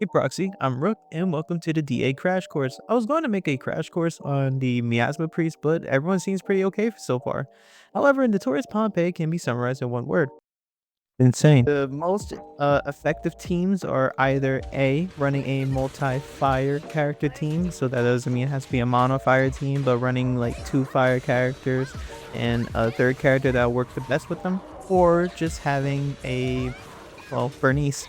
Hey Proxy, I'm Rook, and welcome to the DA Crash Course. I was going to make a crash course on the Miasma Priest, but everyone seems pretty okay so far. However, Notorious Pompey can be summarized in one word. Insane. The most effective teams are either A, running a multi-fire character team, so that doesn't mean it has to be a mono-fire team, but running like two fire characters and a third character that will work the best with them, or just having Bernice.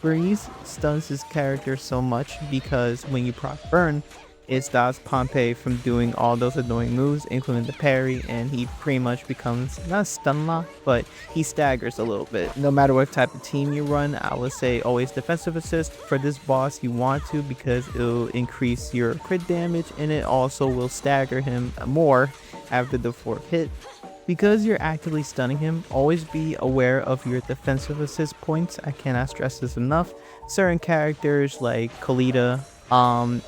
Bernice stuns his character so much because when you proc burn, it stops Pompey from doing all those annoying moves, including the parry, and he pretty much becomes not stun lock, but he staggers a little bit. No matter what type of team you run, I would say always defensive assist. For this boss, you want to because it'll increase your crit damage and it also will stagger him more after the fourth hit. Because you're actively stunning him, always be aware of your defensive assist points. I cannot stress this enough. Certain characters like Kalita,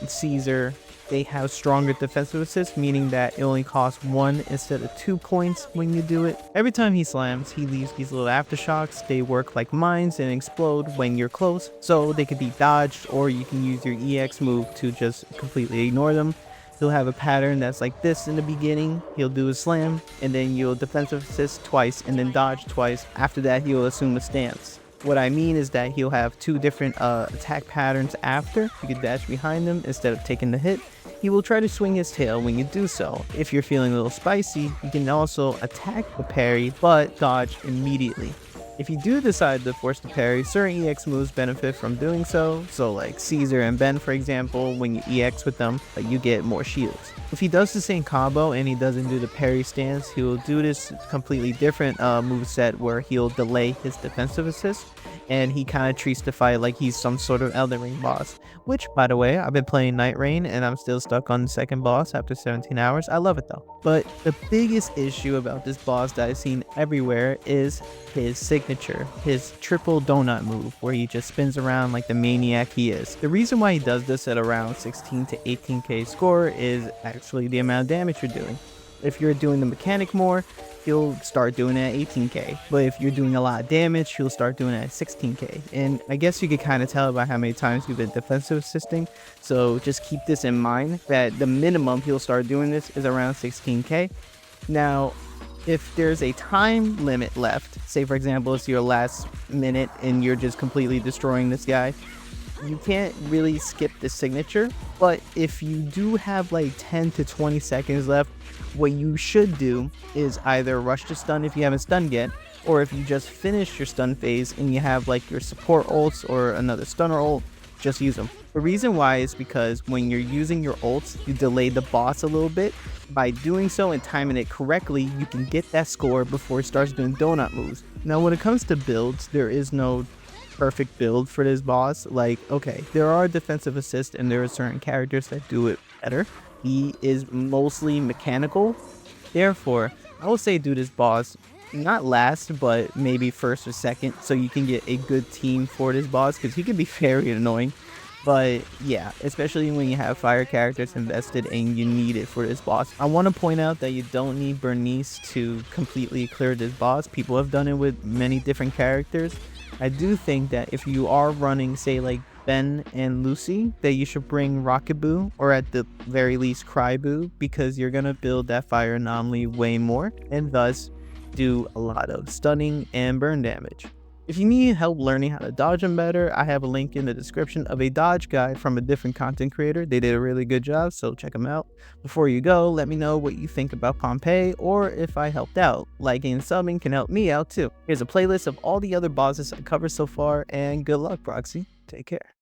Caesar, they have stronger defensive assists, meaning that it only costs 1 instead of 2 points when you do it. Every time he slams, he leaves these little aftershocks. They work like mines and explode when you're close, so they can be dodged, or you can use your EX move to just completely ignore them. He'll have a pattern that's like this in the beginning. He'll do a slam, and then you'll defensive assist twice, and then dodge twice. After that, he'll assume a stance. What I mean is that he'll have two different attack patterns after. You can dash behind him instead of taking the hit. He will try to swing his tail when you do so. If you're feeling a little spicy, you can also attack the parry, but dodge immediately. If you do decide to force the parry, certain EX moves benefit from doing so. So like Caesar and Ben, for example, when you EX with them, you get more shields. If he does the same combo and he doesn't do the parry stance, he will do this completely different move set where he'll delay his defensive assist, and he kind of treats the fight like he's some sort of Elden Ring boss. Which, by the way, I've been playing Night Rain and I'm still stuck on the second boss after 17 hours. I love it though. But the biggest issue about this boss that I've seen everywhere is his signature, his triple donut move, where he just spins around like the maniac he is. The reason why he does this at around 16 to 18k score is actually the amount of damage you're doing. If you're doing the mechanic more, he'll start doing it at 18k. But if you're doing a lot of damage, he'll start doing it at 16k. And I guess you could kind of tell by how many times you've been defensive assisting. So just keep this in mind that the minimum he'll start doing this is around 16k. Now, if there's a time limit left, say for example it's your last minute and you're just completely destroying this guy, you can't really skip the signature. But if you do have like 10 to 20 seconds left, what you should do is either rush to stun if you haven't stunned yet, or if you just finished your stun phase and you have like your support ults or another stunner ult, just use them. The reason why is because when you're using your ults, you delay the boss a little bit. By doing so and timing it correctly, you can get that score before it starts doing donut moves. Now when it comes to builds, there is no perfect build for this boss. Like, okay, there are defensive assists and there are certain characters that do it better. He is mostly mechanical. Therefore, I would say do this boss not last, but maybe first or second, so you can get a good team for this boss, because he can be very annoying. But yeah, especially when you have fire characters invested and you need it for this boss. I want to point out that you don't need Bernice to completely clear this boss. People have done it with many different characters. I do think that if you are running, say like Ben and Lucy, that you should bring Rocketboo, or at the very least Cryboo, because you're going to build that fire anomaly way more and thus do a lot of stunning and burn damage. If you need help learning how to dodge them better, I have a link in the description of a dodge guide from a different content creator. They did a really good job, so check them out. Before you go, let me know what you think about Pompeii, or if I helped out. Liking and subbing can help me out too. Here's a playlist of all the other bosses I covered so far, and good luck, Proxy. Take care.